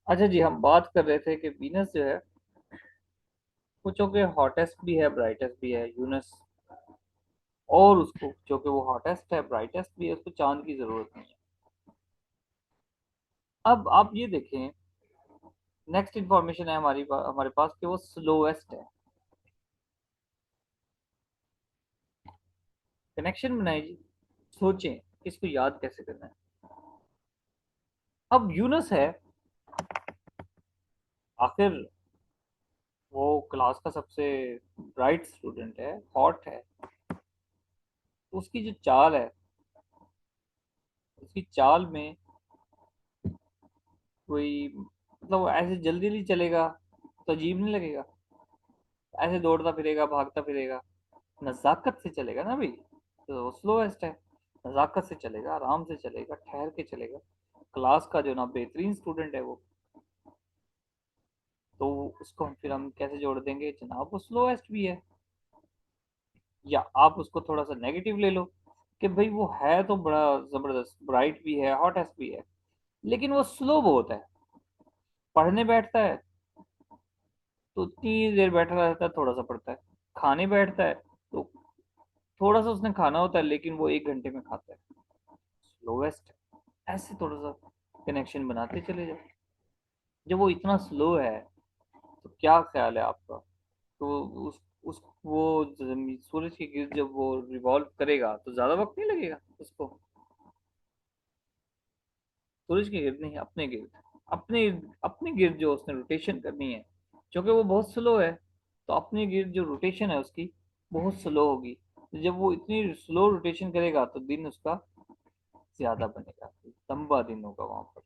अच्छा जी, हम बात कर रहे थे कि वीनस जो है कुछ के हॉटेस्ट भी है, ब्राइटेस्ट भी है यूनस। और उसको जो कि वो हॉटेस्ट है, ब्राइटेस्ट भी है, उसको चांद की जरूरत नहीं है। अब आप ये देखें, नेक्स्ट इंफॉर्मेशन है हमारे पास कि वो स्लोएस्ट है। कनेक्शन बनाए जी। सोचें कि इसको याद कैसे करना है। अब यूनस है, आखिर वो क्लास का सबसे ब्राइट स्टूडेंट है, हॉट है। तो उसकी जो चाल है, उसकी चाल में कोई मतलब वो ऐसे जल्दी नहीं चलेगा तो अजीब नहीं लगेगा। ऐसे दौड़ता फिरेगा, भागता फिरेगा, नजाकत से चलेगा ना भाई, तो स्लोएस्ट है। नजाकत से चलेगा, आराम से चलेगा, ठहर के चलेगा। क्लास का जो ना बेहतरीन स्टूडेंट है वो, तो उसको हम कैसे जोड़ देंगे जनाब, वो स्लोएस्ट भी है। या आप उसको थोड़ा सा नेगेटिव ले लो कि भाई वो है तो बड़ा जबरदस्त, ब्राइट भी है, हॉटेस्ट भी है, लेकिन वो स्लो बहुत है। पढ़ने बैठता है तो इतनी देर बैठा रहता है, थोड़ा सा पढ़ता है। खाने बैठता है तो थोड़ा सा उसने खाना होता है, लेकिन वो 1 घंटे में खाता है। स्लोवेस्ट। ऐसे थोड़ा सा कनेक्शन बनाते चले जाओ। जब वो इतना स्लो है तो क्या ख्याल है आपका? तो उस वो सूरज के गिर्द जब वो रिवॉल्व करेगा तो ज्यादा वक्त नहीं लगेगा उसको। सूरज के गिर्द नहीं, अपने गिर्द। अपने अपने गिर्द जो उसने रोटेशन करनी है, क्योंकि वो बहुत स्लो है, तो अपने गिर्द जो रोटेशन है उसकी बहुत स्लो होगी। तो जब वो इतनी स्लो रोटेशन करेगा तो दिन उसका ज्यादा बनेगा, लंबा दिन होगा वहां पर।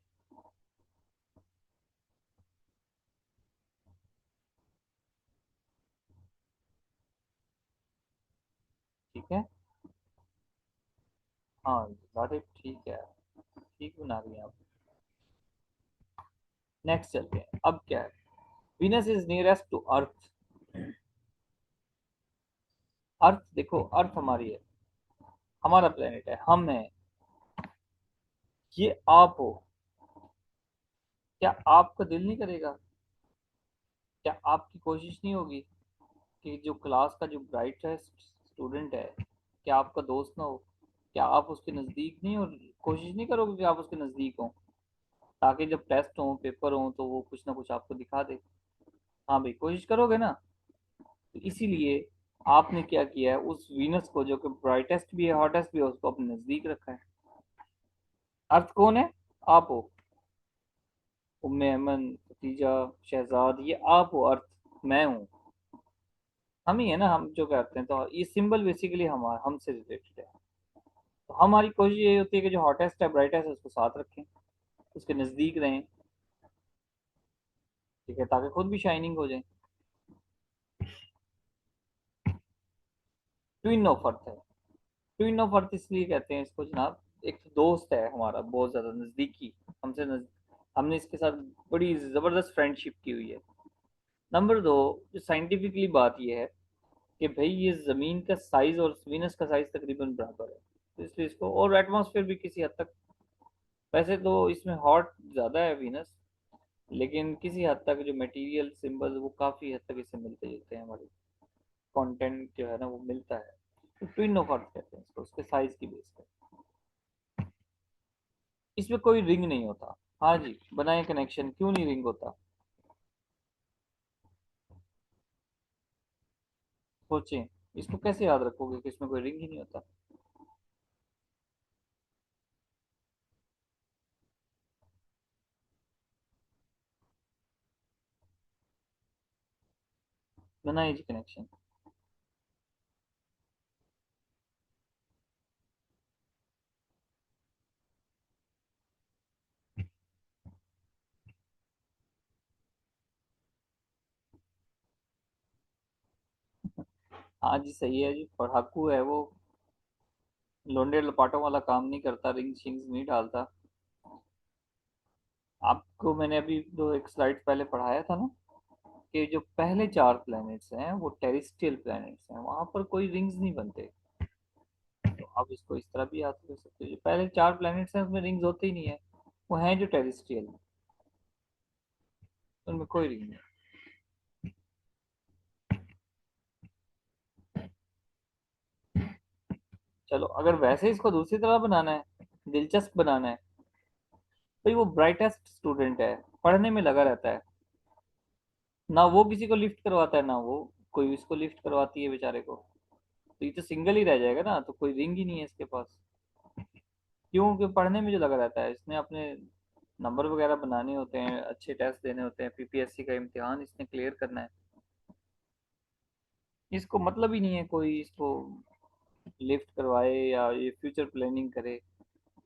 ठीक है। हाँ, सारे ठीक है, ठीक बना रही हैं आप। नेक्स्ट चलते हैं, अब क्या है। Venus is nearest to earth. Earth देखो, अर्थ हमारी है, हमारा प्लेनेट है, हम है, ये आप हो। क्या आपका दिल नहीं करेगा, क्या आपकी कोशिश नहीं होगी कि जो क्लास का जो ब्राइटेस्ट स्टूडेंट है, क्या आपका दोस्त ना हो? क्या आप उसके नज़दीक नहीं, और कोशिश नहीं करोगे कि आप उसके नज़दीक हो, ताकि जब टेस्ट हो, पेपर हो, तो वो कुछ ना कुछ आपको दिखा दे? हाँ भाई, कोशिश करोगे ना। तो इसीलिए आपने क्या किया है, उस वीनस को जो कि ब्राइटेस्ट भी है, हॉटेस्ट भी है, उसको अपने नज़दीक रखा है। अर्थ कौन है? आप हो। उम्मे अमन, खतीजा, शहजाद, ये आप हो अर्थ। मैं हूँ। हम ही है ना, हम जो करते हैं, तो ये सिंबल बेसिकली हमारा, हमसे रिलेटेड है। तो हमारी कोशिश ये होती है कि जो हॉटेस्ट है, ब्राइटेस्ट है, उसको साथ रखें, उसके नज़दीक रहें। ठीक है, ताकि खुद भी शाइनिंग हो जाए। ट्विन ऑफ अर्थ है। ट्विन ऑफ अर्थ इसलिए कहते हैं इसको जनाब, एक तो दोस्त है हमारा बहुत ज़्यादा नज़दीकी, हमने इसके साथ बड़ी ज़बरदस्त फ्रेंडशिप की हुई है। नंबर दो, जो साइंटिफिकली बात यह है कि भाई ये ज़मीन का साइज और वीनस का साइज तकरीबन बराबर है, तो इसलिए इसको, और एटमॉस्फेयर भी किसी हद तक, वैसे तो इसमें हॉट ज़्यादा है वीनस, लेकिन किसी हद तक जो मटेरियल सिंबल वो काफ़ी हद तक इससे मिलते जुलते हैं, हमारे कंटेंट जो है ना वो मिलता है। तो ट्विन ऑफ अर्थ कहते हैं इसको, उसके साइज की बेस पे। इसमें कोई रिंग नहीं होता। हाँ जी, बनाए कनेक्शन, क्यों नहीं रिंग होता? सोचें, इसको कैसे याद रखोगे कि इसमें कोई रिंग ही नहीं होता? बनाए जी कनेक्शन। हाँ जी, सही है जी, पढ़ाकू है वो। लोंडे लपाटों वाला काम नहीं करता, रिंग शिंग्स नहीं डालता। आपको मैंने अभी दो एक स्लाइड पहले पढ़ाया था ना, कि जो पहले 4 प्लैनेट्स हैं वो टेरेस्ट्रियल प्लैनेट्स हैं, वहां पर कोई रिंग्स नहीं बनते। तो आप इसको इस तरह भी याद कर सकते हो, जो पहले 4 प्लैनेट्स हैं उसमें रिंग्स होते ही नहीं है, वो हैं जो टेरेस्ट्रियल। उनमें कोई रिंग नहीं। चलो अगर वैसे इसको दूसरी तरह बनाना है, दिलचस्प बनाना है, भाई वो ब्राइटेस्ट स्टूडेंट है, पढ़ने में लगा रहता है, ना वो किसी को लिफ्ट करवाता है, ना वो कोई इसको लिफ्ट करवाती है बेचारे को, तो ये तो सिंगल ही रह जाएगा ना, तो कोई रिंग ही नहीं है इसके पास। क्योंकि पढ़ने में जो लगा रहता है, इसने अपने नंबर वगैरह बनाने होते हैं, अच्छे टेस्ट देने होते हैं, पीपीएससी का इम्तिहान इसने क्लियर करना है, इसको मतलब ही नहीं है कोई इसको लिफ्ट करवाए या ये फ्यूचर प्लानिंग करे।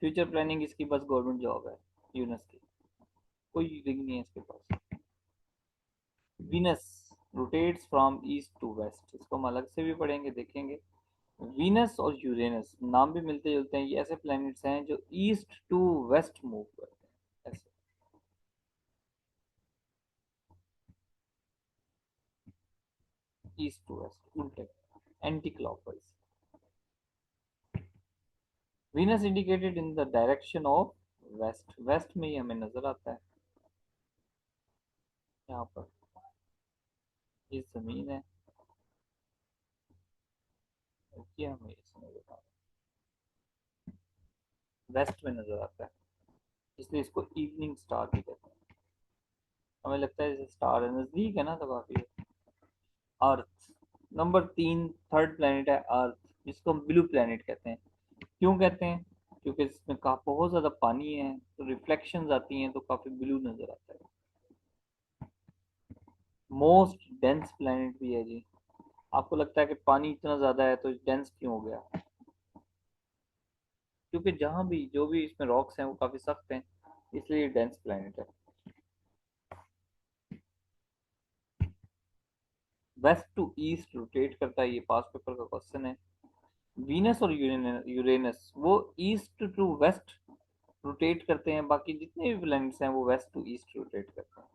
फ्यूचर प्लानिंग इसकी बस गवर्नमेंट जॉब है, यूनस की, कोई रिंग नहीं है इसके पास। Venus rotates from east to west, इसको हम अलग से भी पढ़ेंगे, देखेंगे। वीनस और यूरेनस नाम भी मिलते जुलते हैं, ये ऐसे प्लैनेट्स हैं जो ईस्ट टू वेस्ट मूव करते हैं, ऐसे ईस्ट टू वेस्ट, उल्टे, anti clockwise. Venus indicated in the direction of west, west में ही हमें नजर आता है, यहाँ पर ये जमीन है, ये हमें इसमें नजर आता है, वेस्ट में नजर आता है, इसलिए इसको इवनिंग स्टार भी कहते हैं। हमें लगता है जैसे स्टार है, नजदीक है ना, तो काफी है। अर्थ नंबर 3, थर्ड प्लेनेट है अर्थ, जिसको हम ब्लू प्लेनेट कहते हैं। क्यों कहते हैं? क्योंकि इसमें का बहुत ज्यादा पानी है, तो रिफ्लेक्शंस आती हैं, तो काफी ब्लू नजर आता है। मोस्ट डेंस प्लेनेट भी है जी। आपको लगता है कि पानी इतना ज्यादा है तो डेंस क्यों हो गया? क्योंकि जहां भी जो भी इसमें रॉक्स हैं वो काफी सख्त हैं, इसलिए डेंस प्लेनेट है। वेस्ट टू ईस्ट रोटेट करता है, ये पास पेपर का क्वेश्चन है। वीनस और यूरेनस वो ईस्ट टू वेस्ट रोटेट करते हैं, बाकी जितने भी प्लैनेट्स हैं वो वेस्ट टू ईस्ट रोटेट करते हैं।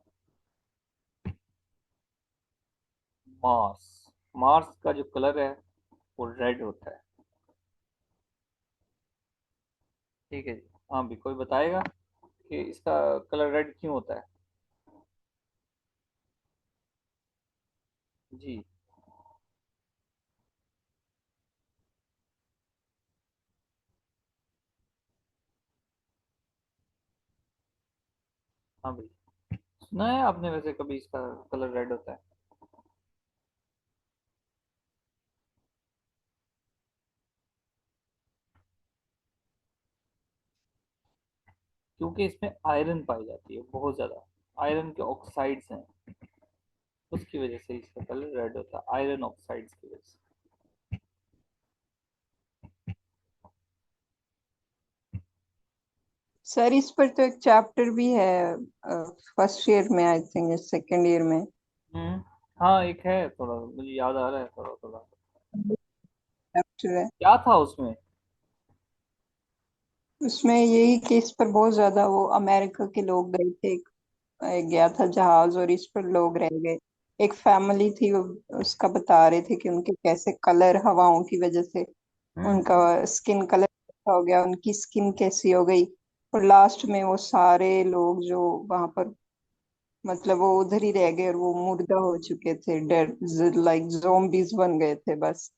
मार्स, मार्स का जो कलर है वो रेड होता है। ठीक है जी। हाँ भी कोई बताएगा कि इसका कलर रेड क्यों होता है? जी। हाँ भाई, सुना है आपने वैसे कभी इसका कलर रेड होता है? क्योंकि इसमें आयरन पाई जाती है बहुत ज्यादा, आयरन के ऑक्साइड्स हैं, उसकी वजह से इसका कलर रेड होता है, आयरन ऑक्साइड्स की वजह से। सर इस पर तो एक चैप्टर भी है, फर्स्ट ईयर में, आई थिंक सेकेंड ईयर में हम्म। हाँ एक है, थोड़ा मुझे याद आ रहा है थोड़ा थोड़ा। चैप्टर है। क्या था उसमें? उसमें यही कि इस पर बहुत ज्यादा वो अमेरिका के लोग गए थे, गया था जहाज और इस पर लोग रह गए। एक फैमिली थी, वो उसका बता रहे थे कि उनके कैसे कलर हवाओं की वजह से हम्म। उनका स्किन कलर हो गया, उनकी स्किन कैसी हो गई। और लास्ट में वो सारे लोग जो वहां पर, मतलब वो उधर ही रह गए और वो मुर्दा हो चुके थे, डेड, लाइक ज़ोंबीज बन गए थे बस।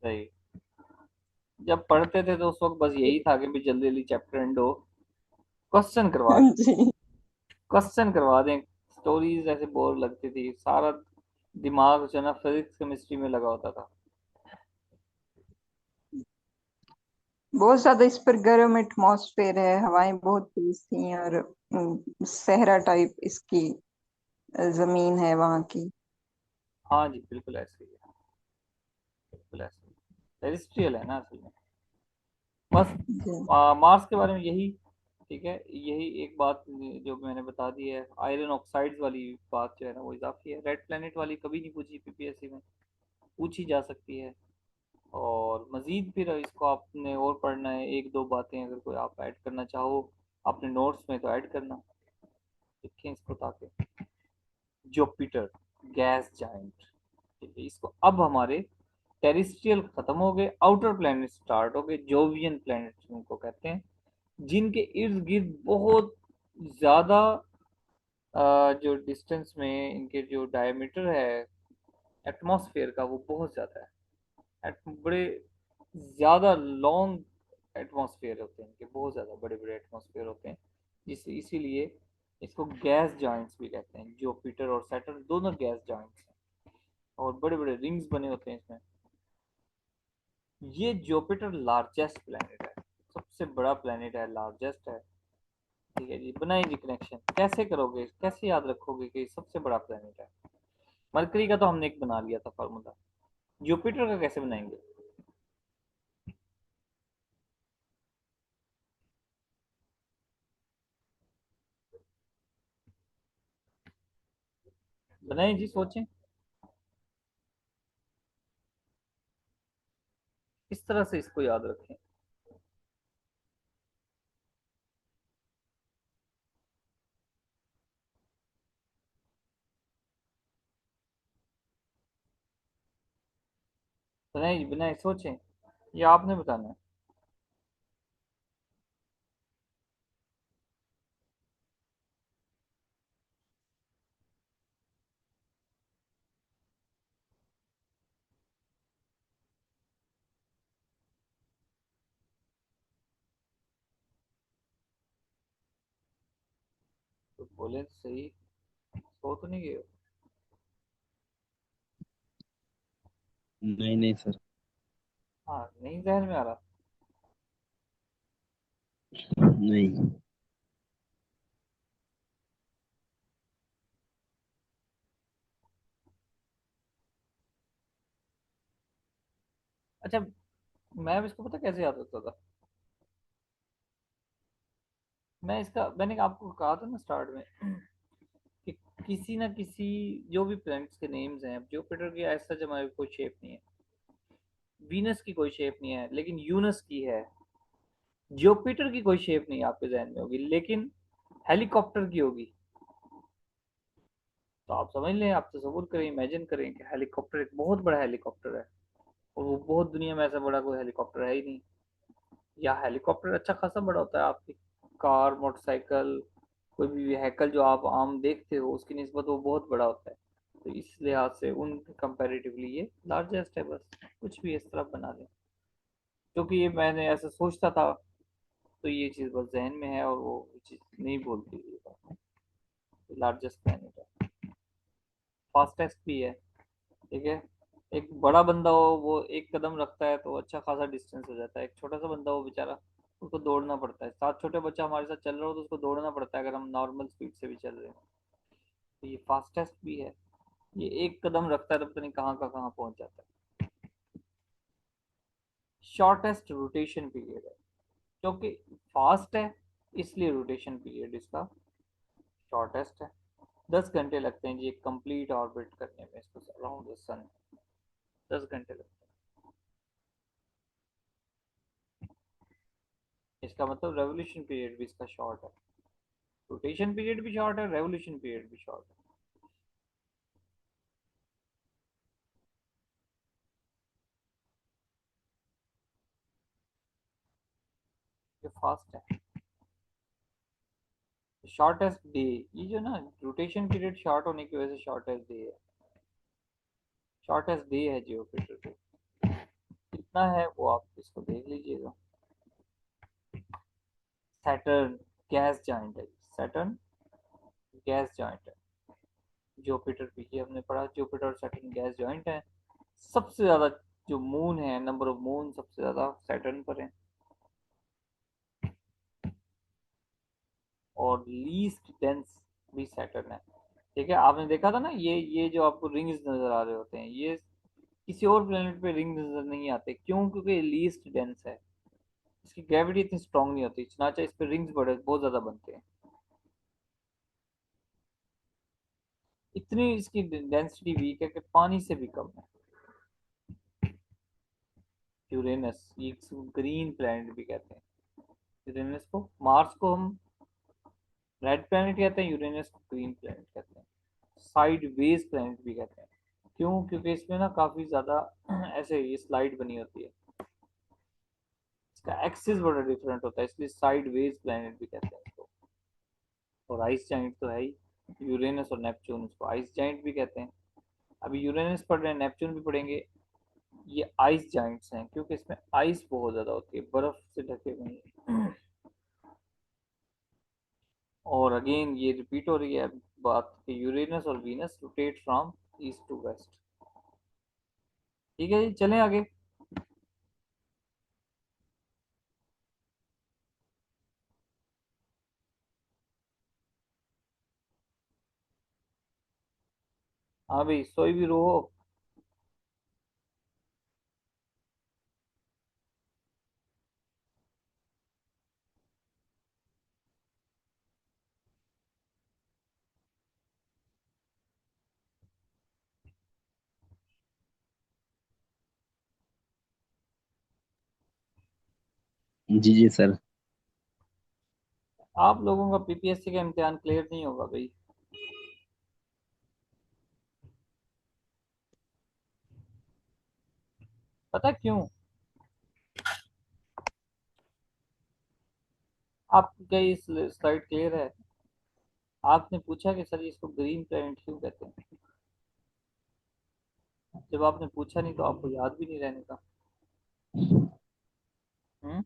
सही। जब पढ़ते थे तो उस वक्त बस यही था कि भी जल्दी जल्दी चैप्टर एंड हो, क्वेश्चन करवा दें, जी। क्वेश्चन करवा दें। स्टोरीज ऐसे बोर लगती थी, सारा दिमाग जो है ना फिजिक्स केमिस्ट्री में लगा होता था। बहुत ज्यादा इस पर गर्म एटमॉस्फेयर है, हवाएं बहुत तेज थी और सहरा टाइप इसकी जमीन है वहाँ की। हाँ जी बिल्कुल ऐसे ही है, बिल्कुल ऐसे ही टेरेस्ट्रियल है ना असल में। बस जी। मार्स के बारे में यही। ठीक है, यही एक बात जो मैंने बता दी है, आयरन ऑक्साइड्स वाली बात जो है ना वो इजाफी है, रेड प्लेनेट वाली कभी नहीं पूछी पीपीएससी में, पूछी जा सकती है। और मजीद फिर इसको आपने और पढ़ना है, एक दो बातें अगर कोई आप ऐड करना चाहो अपने नोट्स में तो ऐड करना, लिखें इसको ताकि। जुपिटर, गैस जाइंट, ठीक है, इसको अब हमारे टेरिस्ट्रियल खत्म हो गए, आउटर प्लैनेट स्टार्ट हो गए, जोवियन प्लैनेट उनको कहते हैं, जिनके इर्द गिर्द बहुत ज्यादा जो डिस्टेंस में इनके जो डायमीटर है एटमॉस्फेयर का, वो बहुत ज़्यादा है। बड़े ज़्यादा लॉन्ग एटमॉस्फेयर होते हैं इनके, बहुत ज़्यादा बड़े बड़े एटमॉस्फेयर होते हैं, जिससे इसीलिए इसको गैस जॉइंट्स भी कहते हैं। जुपिटर और सैटर्न दोनों गैस जॉइंट्स हैं, और बड़े बड़े रिंग्स बने होते हैं इसमें। ये जुपिटर लार्जेस्ट प्लेनेट है, सबसे बड़ा प्लेनेट है, लार्जेस्ट है। ठीक है जी, बनाइए जी कनेक्शन। कैसे करोगे, कैसे याद रखोगे कि सबसे बड़ा प्लेनेट है? मरकरी का तो हमने एक बना लिया था फॉर्मूला, जुपिटर का कैसे बनाएंगे? बनाइए जी, सोचें इस तरह से इसको याद रखें। बनाइए जी, बनाइए, सोचें, ये आपने बताना है। तो बोले तो सही, सो तो नहीं गए हो? नहीं नहीं सर। हाँ, नहीं जहन में आ रहा। नहीं। अच्छा, मैं इसको पता कैसे याद रखता था? मैंने आपको कहा था ना स्टार्ट में कि किसी ना किसी, जो भी प्लैनेट्स के नेम्स हैं, जुपिटर की ऐसा हमारे कोई शेप नहीं है, वीनस की कोई शेप नहीं है, लेकिन यूनस की है। जुपिटर की कोई शेप नहीं आपके जहन में होगी, लेकिन हेलीकॉप्टर की होगी। तो आप समझ लें, आप तसव्वुर करें, इमेजिन करें कि हेलीकॉप्टर एक बहुत बड़ा हेलीकॉप्टर है, और वो बहुत, दुनिया में ऐसा बड़ा कोई हेलीकॉप्टर है ही नहीं। या हेलीकॉप्टर अच्छा खासा बड़ा होता है, आपकी कार, मोटरसाइकिल, कोई भी व्हीकल जो आप आम देखते हो, उसकी निस्बत वो बहुत बड़ा होता है। तो इस लिहाज से उन कंपैरेटिवली ये लार्जेस्ट है, बस कुछ भी इस तरह बना लें। क्योंकि ये मैंने ऐसा सोचता था, तो ये चीज़ बस जहन में है, और वो चीज़ नहीं भूलती, ये बात। लार्जेस्ट प्लैनेट है, फास्टेस्ट भी है। ठीक है, एक बड़ा बंदा हो, वो एक कदम रखता है तो अच्छा खासा डिस्टेंस हो जाता है। एक छोटा सा बंदा हो बेचारा, उसको दौड़ना पड़ता है। साथ छोटे बच्चा हमारे साथ चल रहा हो तो उसको दौड़ना पड़ता है, अगर हम नॉर्मल स्पीड से भी चल रहे हैं। तो ये फास्टेस्ट भी है। ये एक कदम रखता है तो पता नहीं कहाँ का कहाँ पहुंच जाता है। शॉर्टेस्ट रोटेशन पीरियड है, क्योंकि फास्ट है, इसलिए रोटेशन पीरियड इसका शॉर्टेस्ट है। 10 घंटे लगते हैं जी एक कंप्लीट ऑर्बिट करने में इसको अराउंड द सन। 10 घंटे लगते हैं। इसका मतलब रेवोल्यूशन पीरियड भी इसका शॉर्ट है, रोटेशन पीरियड भी शॉर्ट है, रेवोल्यूशन पीरियड भी शॉर्ट है। ये फास्ट है। शॉर्टेस्ट डे, ये जो ना रोटेशन पीरियड शॉर्ट होने की वजह से शॉर्टेस्ट डे है, शॉर्टेस्ट डे है जुपिटर पे। कितना है वो आप इसको देख लीजिएगा। सैटर्न गैस जॉइंट है, सैटर्न गैस जॉइंट है। जुपिटर पे ये हमने पढ़ा, जुपिटर और सैटर्न गैस जॉइंट है। सबसे ज्यादा जो मून है, नंबर ऑफ मून सबसे ज्यादा सैटर्न पर है, और लीस्ट डेंस भी सैटर्न है। ठीक है, आपने देखा था ना, ये जो आपको रिंग्स नजर आ रहे होते हैं, ये किसी और प्लेनेट पे रिंग नजर नहीं आते। क्यों? क्योंकि लीस्ट डेंस है, इसकी ग्रेविटी इतनी स्ट्रांग नहीं होती, चनाचा इस पे रिंग्स बड़े बहुत ज्यादा बनते हैं। इतनी इसकी डेंसिटी वीक है कि पानी से भी कम है। यूरेनस, ये ग्रीन प्लेनेट भी कहते हैं यूरेनस को। मार्स को हम रेड प्लेनेट कहते हैं, यूरेनस को ग्रीन प्लेनेट कहते हैं। साइड वेज प्लेनेट भी कहते हैं। क्यों? क्योंकि इसमें ना काफी ज्यादा ऐसे ये स्लाइड बनी होती है, इसका एक्सिस बड़ा डिफरेंट होता है, इसलिए साइड वेज प्लेनेट भी कहते हैं इसको। और आइस जाइंट तो है ही। यूरेनस और नेपच्यून, उसको आइस जाइंट भी कहते हैं। अभी यूरेनस पढ़ रहे हैं, नेपच्यून भी पढ़ेंगे। ये आइस जाइंट्स हैं क्योंकि इसमें आइस बहुत ज्यादा होती है, बर्फ से ढके हुए हैं। और अगेन ये रिपीट हो रही है बात कि यूरेनस और Venus rotate from east to west. ठीक है जी, चलें आगे। हाँ भाई, सोई भी रो हो। जी जी सर। आप लोगों का पीपीएससी का इम्तिहान क्लियर नहीं होगा भाई। पता क्यों? आपकी क्या ये स्लाइड क्लियर है? आपने पूछा कि सर इसको ग्रीन प्लेनेट क्यों कहते हैं? जब आपने पूछा नहीं तो आपको याद भी नहीं रहने का। हम्म।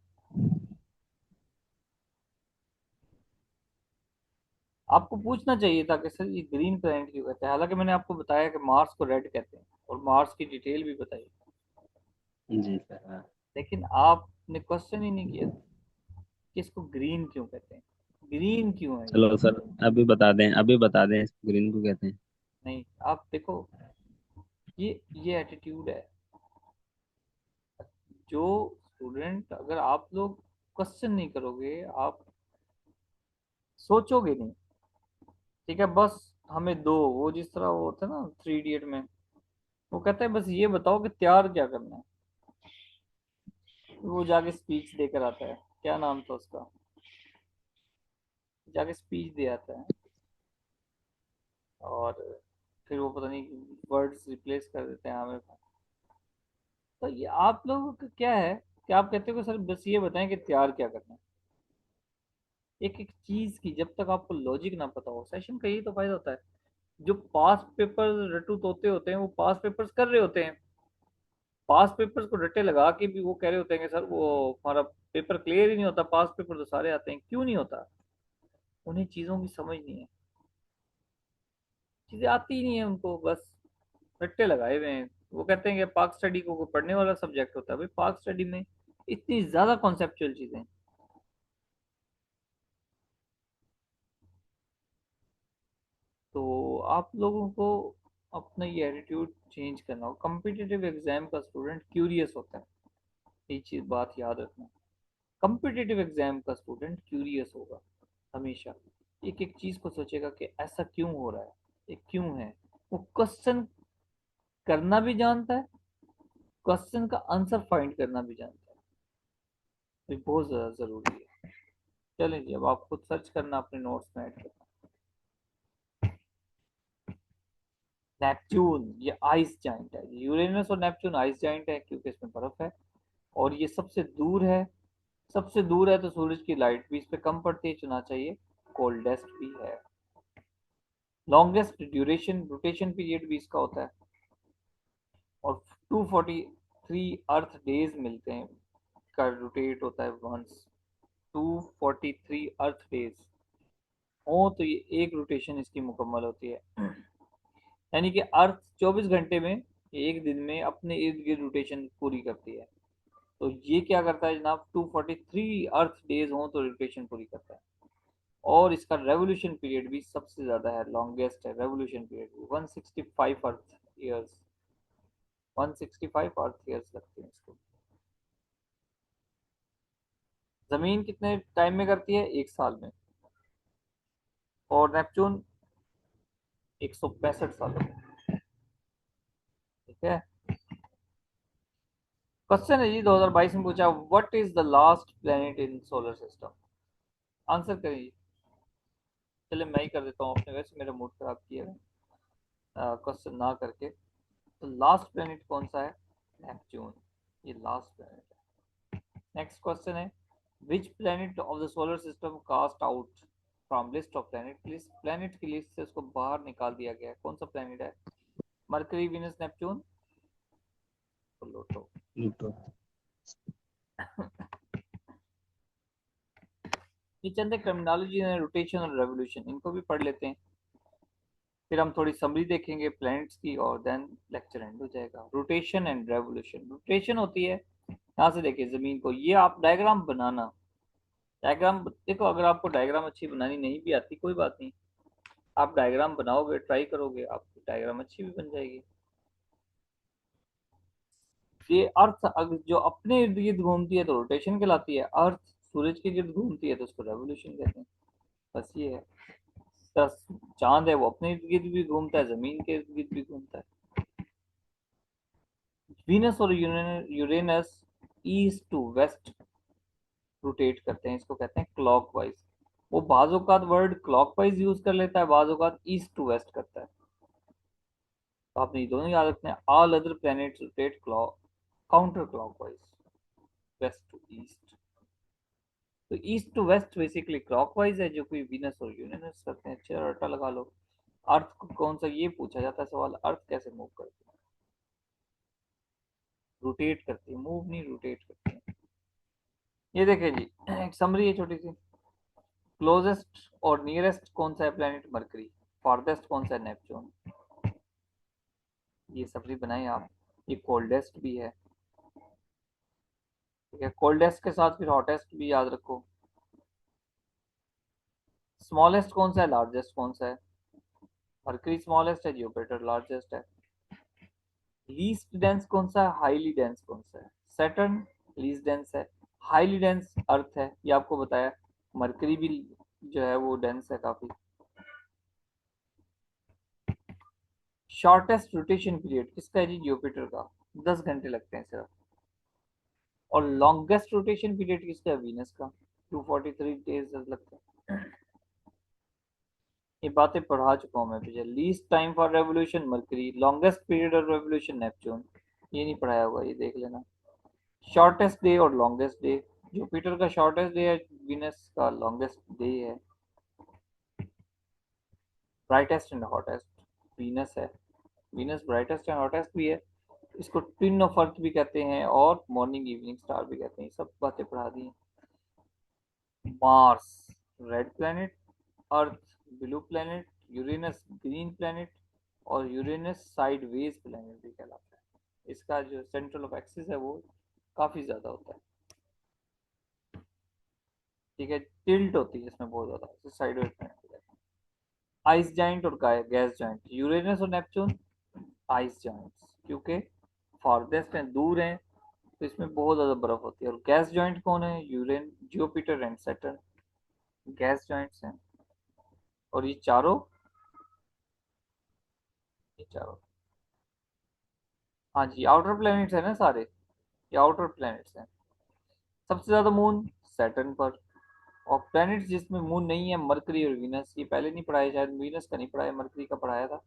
आपको पूछना चाहिए था कि सर ये ग्रीन प्लेनेट क्यों कहते हैं, हालांकि मैंने आपको बताया कि मार्स को रेड कहते हैं और मार्स की डिटेल भी बताई। जी सर हाँ। लेकिन आपने क्वेश्चन ही नहीं किया कि इसको ग्रीन क्यों कहते हैं, ग्रीन क्यों है ये। चलो सर, अभी बता दें, अभी बता दें इसको ग्रीन को कहते हैं। नहीं, आप देखो, ये एटीट्यूड है। जो स्टूडेंट, अगर आप लोग क्वेश्चन नहीं करोगे, आप सोचोगे नहीं, ठीक है, बस हमें दो, वो जिस तरह वो होता है ना थ्री इडियट में, वो कहता है बस ये बताओ कि तैयार क्या करना है। वो जाके स्पीच देकर आता है, क्या नाम था उसका, जाके स्पीच दे आता है, और फिर वो पता नहीं वर्ड्स रिप्लेस कर देते हैं हमें। तो ये आप लोगों का क्या है कि आप कहते हो कि सर बस ये बताएं कि तैयार क्या करना है। एक एक चीज की जब तक आपको लॉजिक ना पता हो, सेशन का यही तो फायदा होता है। जो पास पेपर रटू तोते होते हैं वो पास पेपर्स कर रहे होते हैं, पास पेपर्स को रट्टे लगा के भी वो कह रहे होते हैं कि सर वो हमारा पेपर क्लियर ही नहीं होता, पास पेपर तो सारे आते हैं। क्यों नहीं होता? उन्हें चीजों की समझ नहीं है, चीजें आती ही नहीं है उनको, बस रट्टे लगाए हुए हैं। वो कहते हैं कि पाक स्टडी को कोई पढ़ने वाला सब्जेक्ट होता है, भाई पाक स्टडी में इतनी ज्यादा कॉन्सेप्चुअल चीजें। तो आप लोगों को अपना ये एटीट्यूड चेंज करना हो। कम्पिटिटिव एग्जाम का स्टूडेंट क्यूरियस होता है, ये चीज बात याद रखना। कम्पिटिटिव एग्जाम का स्टूडेंट क्यूरियस होगा हमेशा, एक एक चीज को सोचेगा कि ऐसा क्यों हो रहा है, ये क्यों है। वो क्वेश्चन करना भी जानता है, क्वेश्चन का आंसर फाइंड करना भी जानता है। ये बहुत ज्यादा जरूरी है। चलें जी, अब आप खुद सर्च करना अपने नोट्स में ऐड करना। नेपच्यून ये आइस जाइंट है, यूरेनस और नेपच्यून आइस जाइंट है क्योंकि इसमें बर्फ है, और ये सबसे दूर है। सबसे दूर है तो सूरज की लाइट भी इस पे कम पड़ती है, चुना चाहिए। कोल्डेस्ट भी है। लॉन्गेस्ट ड्यूरेशन रोटेशन पीरियड भी इसका होता है, और 243 अर्थ डेज मिलते हैं, का रोटेट होता है वंस। 243 अर्थ डेज हो तो ये एक रोटेशन इसकी मुकम्मल होती है। यानी कि अर्थ 24 घंटे में, एक दिन में अपने इर्द गिर्द रोटेशन पूरी करती है। तो ये क्या करता है जनाब, 243 अर्थ डेज हो तो रोटेशन पूरी करता है। और इसका रेवोल्यूशन पीरियड भी सबसे ज्यादा है, लॉन्गेस्ट है रेवोल्यूशन पीरियड भी, 165 अर्थ ईयर्स। 165 अर्थ ईयर्स लगते हैं इसको। जमीन कितने टाइम में करती है? एक साल में। और नेपच्यून 165 सालों में। ठीक है। क्वेश्चन है जी 2022 में पूछा, what is the last planet in solar system? Answer करिए। चले मैं ही कर देता हूँ, अपने वैसे मेरा मूड खराब किया है क्वेश्चन ना करके। तो लास्ट प्लेनेट कौन सा है? नेपच्यून, ये लास्ट प्लेनेट है। नेक्स्ट क्वेश्चन है, which planet of the solar system cast out from list of planet की लिस्ट से उसको बाहर निकाल दिया गया है। कौन सा प्लेनेट है? Mercury, Venus, Neptune, Pluto. Pluto. ये चंद टर्मिनोलॉजी है, रोटेशन और रेवोल्यूशन, इनको भी पढ़ लेते हैं, फिर हम थोड़ी समरी देखेंगे प्लैनेट्स की और देन लेक्चर एंड हो जाएगा। Rotation and revolution. रोटेशन होती है, यहाँ से देखिए जमीन को, ये आप डायग्राम बनाना, डायग्राम देखो, अगर आपको डायग्राम अच्छी बनानी नहीं भी आती कोई बात नहीं, आप डायग्राम बनाओगे, ट्राई करोगे, आपकी डायग्राम अच्छी भी बन जाएगी। ये अर्थ अगर जो अपने इर्द गिर्द घूमती है तो रोटेशन कहलाती है, अर्थ सूरज के गिर्द घूमती है तो उसको रेवोल्यूशन कहते हैं। बस ये है। चांद है वो अपने इर्द गिर्द भी घूमता है, जमीन के इर्द गिर्द भी घूमता है। वीनस और Uranus east to west rotate करते हैं, इसको कहते हैं क्लॉकवाइज। वो बाजोकात वर्ड क्लॉकवाइज यूज कर लेता है, बाजोकात ईस्ट टू वेस्ट करता है, तो आपने ये दोनों याद रखना है। All other planets rotate clock counter clockwise, west to east. तो east to west basically clockwise है, जो कोई वीनस और यूरेनस करते हैं। अच्छा रट्टा लगा लो। अर्थ को कौन सा, ये पूछा जाता है सवाल, अर्थ कैसे मूव करती है? रोटेट करती है, मूव नहीं रोटेट करती है। ये देखिए जी, एक समरी है छोटी सी। क्लोजेस्ट और नियरेस्ट कौन सा है प्लेनेट? मरकरी। फारदेस्ट कौन सा है? नेपच्यून। ये समरी बनाए आप। ये कोल्डेस्ट भी है, ठीक है, कोल्डेस्ट के साथ फिर हॉटेस्ट भी याद रखो। स्मॉलेस्ट कौन सा है? लार्जेस्ट कौन सा है? मरकरी स्मॉलेस्ट है, जुपिटर लार्जेस्ट है। लीस्ट डेंस कौन सा है? हाईली डेंस कौन सा है? सैटर्न लीस्ट डेंस है, हाईली डेंस अर्थ है, ये आपको बताया। मरकरी भी जो है वो डेंस है काफी। शॉर्टेस्ट रोटेशन पीरियड किसका है जी? जुपिटर का, 10 घंटे लगते हैं सिर्फ। और लॉन्गेस्ट रोटेशन पीरियड किसका है? वीनस का, 243 डेज लगते हैं। ये बातें पढ़ा चुका हूँ मैं पीछे। Least time for revolution mercury, longest period of revolution Neptune, ये नहीं पढ़ाया होगा, ये देख लेना। शॉर्टेस्ट डे और लॉन्गेस्ट डे, जुपिटर का शॉर्टेस्ट डे है, वीनस का लॉन्गेस्ट डे है। ब्राइटेस्ट एंड हॉटेस्ट वीनस है, वीनस ब्राइटेस्ट एंड हॉटेस्ट भी है। इसको ट्विन ऑफ अर्थ भी कहते हैं और मॉर्निंग इवनिंग स्टार भी कहते हैं। सब बातें पढ़ा दी। Mars red planet, earth blue planet, Uranus green planet और यूरेनस साइडवेज प्लेनेट भी कहलाता है। इसका जो सेंट्रल ऑफ एक्सिस है वो काफी ज्यादा होता है, ठीक है, टिल्ट होती है इसमें बहुत ज्यादा, साइडवेज प्लेनेट हो जाता है। आइस जाइंट और गैस जाइंट, यूरेनस और नेपच्यून आइस जाइंट्स, क्योंकि फारदेस्ट हैं, दूर हैं, तो इसमें बहुत ज्यादा बर्फ होती है। और गैस जॉइंट कौन है? Uranus, Jupiter and Saturn gas joints हैं। और ये चारों हाँ जी आउटर प्लैनेट्स है ना सारे, ये आउटर प्लैनेट्स हैं। सबसे ज्यादा मून सैटर्न पर। और प्लैनेट्स जिसमें मून नहीं है, मरकरी और वीनस। ये पहले नहीं पढ़ाया, शायद वीनस का नहीं पढ़ाया, मरकरी का पढ़ाया था।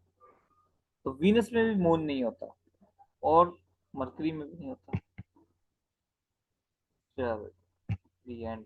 तो वीनस में भी मून नहीं होता और मरकरी में भी नहीं होता। चलो, दी एंड।